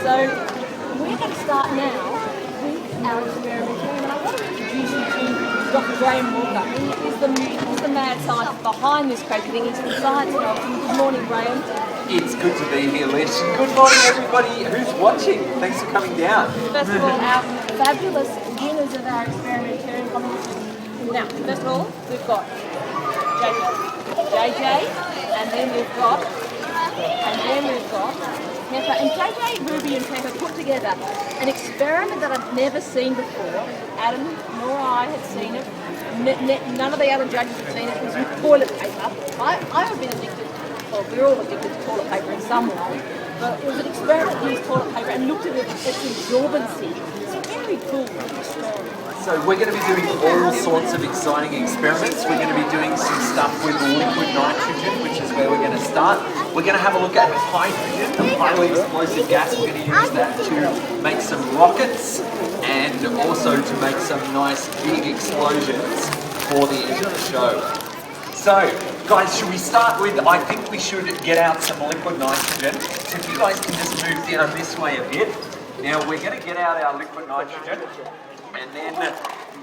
So we're going to start now with our experimentarium, and I want to introduce you to Dr. Graham Walker. He's the mad scientist behind this crazy thing. He's the science elf. Good morning, Graham. It's good to be here, Lish. Good morning, everybody who's watching. Thanks for coming down. First of all, our fabulous winners of our experimentarium competition. Now, first of all, we've got JJ, and then we've got Pepper. And JJ, Ruby and Pepper put together an experiment that I've never seen before. Adam nor I had seen it. None of the other judges had seen it. It was with toilet paper. I have been addicted, well, we're all addicted to toilet paper in some way, but it was an experiment that used toilet paper and looked at its absorbency. It's a very cool experiment. So we're going to be doing all sorts of exciting experiments. We're going to be doing some stuff with liquid nitrogen, which is where we're going to start. We're going to have a look at hydrogen, the highly explosive gas. We're going to use that to make some rockets and also to make some nice big explosions for the end of the show. So, guys, should we start with, I think we should get out some liquid nitrogen. So if you guys can just move down this way a bit. Now, we're going to get out our liquid nitrogen. And then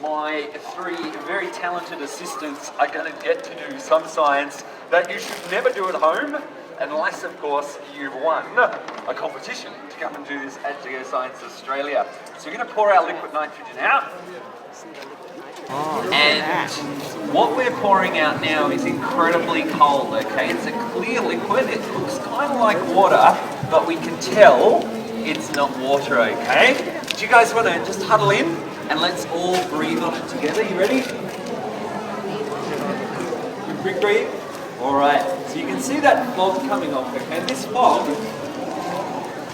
my three very talented assistants are going to get to do some science that you should never do at home, unless, of course, you've won a competition to come and do this at Geoscience Australia. So we're going to pour our liquid nitrogen out. And what we're pouring out now is incredibly cold, okay? It's a clear liquid. It looks kind of like water, but we can tell it's not water, okay? Do you guys want to just huddle in? And let's all breathe on it together. You ready? Quick breathe. Alright, so you can see that fog coming off, okay? This fog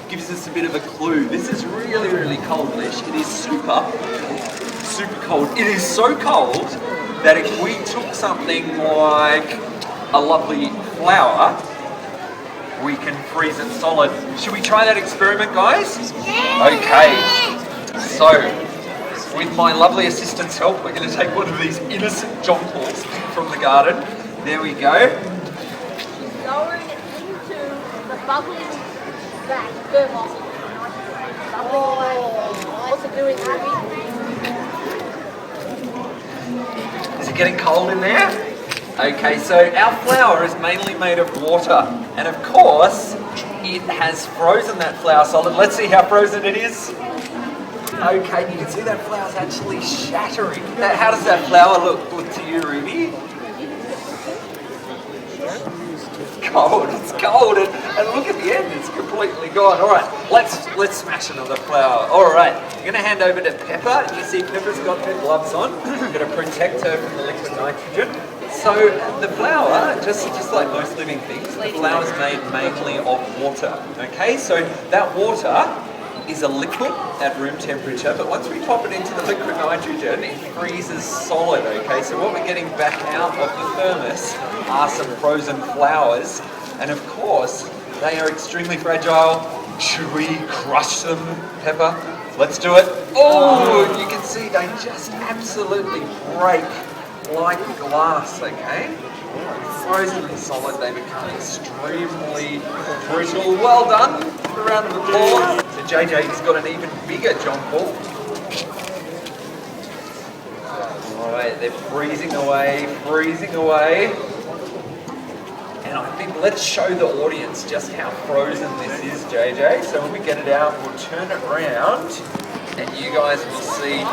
gives us a bit of a clue. This is really, really cold, Lish. It is super cold. It is so cold that if we took something like a lovely flower, we can freeze it solid. Should we try that experiment, guys? Okay, so with my lovely assistant's help, we're going to take one of these innocent jonquils from the garden. There we go. She's lowering it into the bubbling vat, thermos. What's it doing, Ruby? Is it getting cold in there? Okay, so our flour is mainly made of water. And of course, it has frozen that flour solid. Let's see how frozen it is. Okay, you can see that flour's actually shattering. How does that flour look to you, Ruby? It's cold, and look at the end, it's completely gone. All right, let's smash another flour. All right, I'm going to hand over to Pepper. You see Pepper's got her gloves on. I'm going to protect her from the liquid nitrogen. So the flour, just like most living things, the flour is made mainly of water. Okay, so that water is a liquid at room temperature, but once we pop it into the liquid nitrogen, it freezes solid, okay? So what we're getting back out of the thermos are some frozen flowers, and of course, they are extremely fragile. Should we crush them, Pepper? Let's do it. Oh, you can see they just absolutely break like glass, okay? Frozen and solid, they become extremly brittle. Well done. A round of applause. So JJ's got an even bigger jonquil. Alright, they're freezing away. And I think let's show the audience just how frozen this is, JJ. So when we get it out, we'll turn it around and you guys will see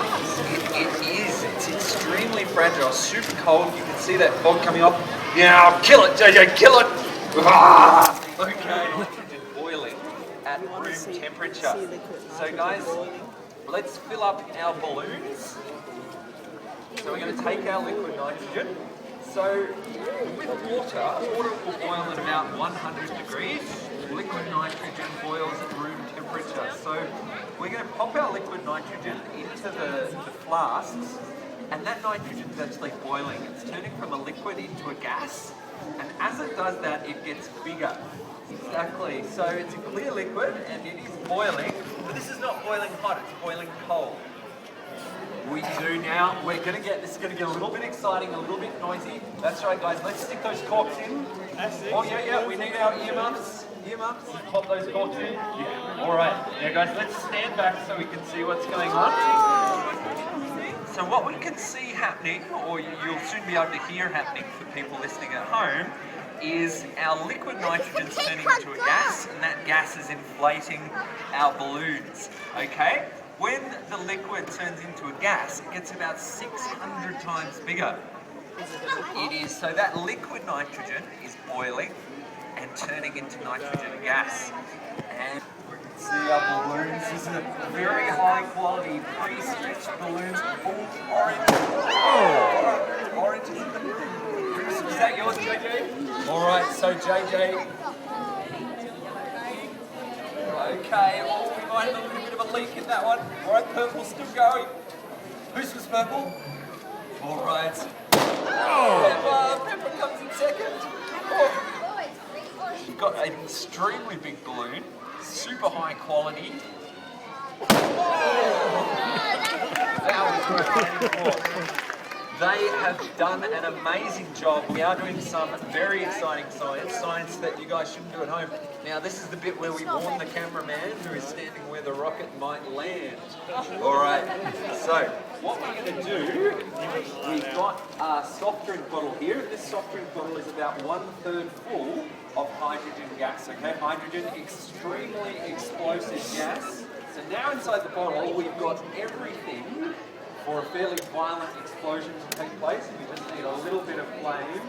it's extremely fragile, super cold. You can see that fog coming off. Now, kill it, JJ, kill it! Ah! Okay, nitrogen boiling at room temperature. So guys, let's fill up our balloons. So we're going to take our liquid nitrogen. So with water will boil at about 100 degrees. Liquid nitrogen boils at room temperature. So we're going to pop our liquid nitrogen into the flasks. And that nitrogen is actually boiling. It's turning from a liquid into a gas. And as it does that, it gets bigger. Exactly. So it's a clear liquid and it is boiling. But this is not boiling hot, it's boiling cold. We do now. This is going to get a little bit exciting, a little bit noisy. That's right, guys. Let's stick those corks in. Oh, yeah, we need our earmuffs. Here, Mum, pop those corks in. Yeah. All right, now guys, let's stand back so we can see what's going on. So what we can see happening, or you'll soon be able to hear happening for people listening at home, is our liquid nitrogen turning into a gas, and that gas is inflating our balloons, okay? When the liquid turns into a gas, it gets about 600 times bigger. It is, so that liquid nitrogen is boiling and turning into nitrogen gas. And we can see our balloons. This is a very high quality pre-stretched balloons, full orange. Oh, orange is the... Is that yours, JJ? All right, so JJ. Okay, oh, we might have a little bit of a leak in that one. All right, purple's still going. Whose was purple? All right. Pepper comes in second. Oh. You've got an extremely big balloon, super high quality. That was great. They have done an amazing job. We are doing some very exciting science that you guys shouldn't do at home. Now this is the bit where we warn the cameraman who is standing where the rocket might land. Alright, so what we're going to do, we've got a soft drink bottle here. This soft drink bottle is about 1/3 full of hydrogen gas, okay? Hydrogen, extremely explosive gas. So now inside the bottle we've got everything for a fairly violent explosion to take place. We just need a little bit of flame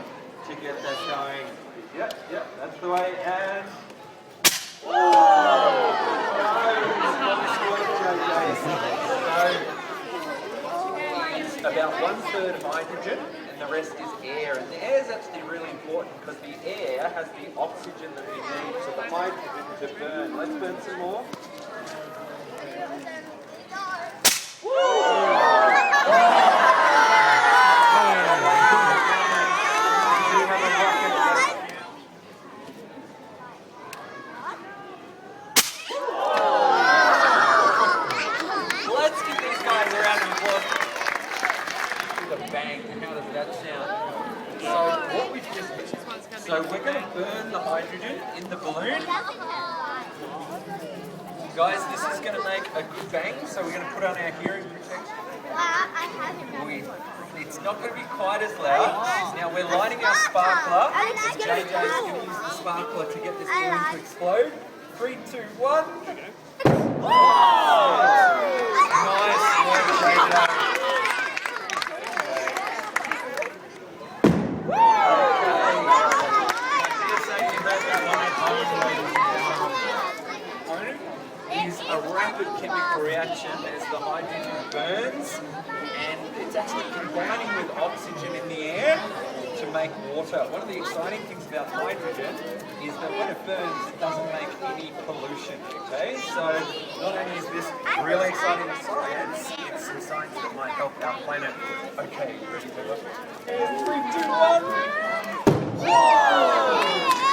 to get that going. Yep, that's the way. And it's about 1/3 hydrogen and the rest is air. And the air is actually really important because the air has the oxygen that we need for the hydrogen to burn. Let's burn some more. Let's give these guys a round of applause. With a bang, how does that sound? So what we've just so we're going to burn the hydrogen in the balloon. Guys, this is going to make a good bang, so we're going to put on our hearing protection. It's not going to be quite as loud. Now we're lighting our sparkler, and JJ is going to use the sparkler to get this balloon to explode. 3, 2, 1. Nice work, JJ. Is a rapid chemical reaction as the hydrogen burns, and it's actually combining with oxygen in the air to make water. One of the exciting things about hydrogen is that when it burns, it doesn't make any pollution, okay? So not only is this really exciting science, it's some science that might help our planet. Okay, ready to go? 3, 2, 1. Whoa!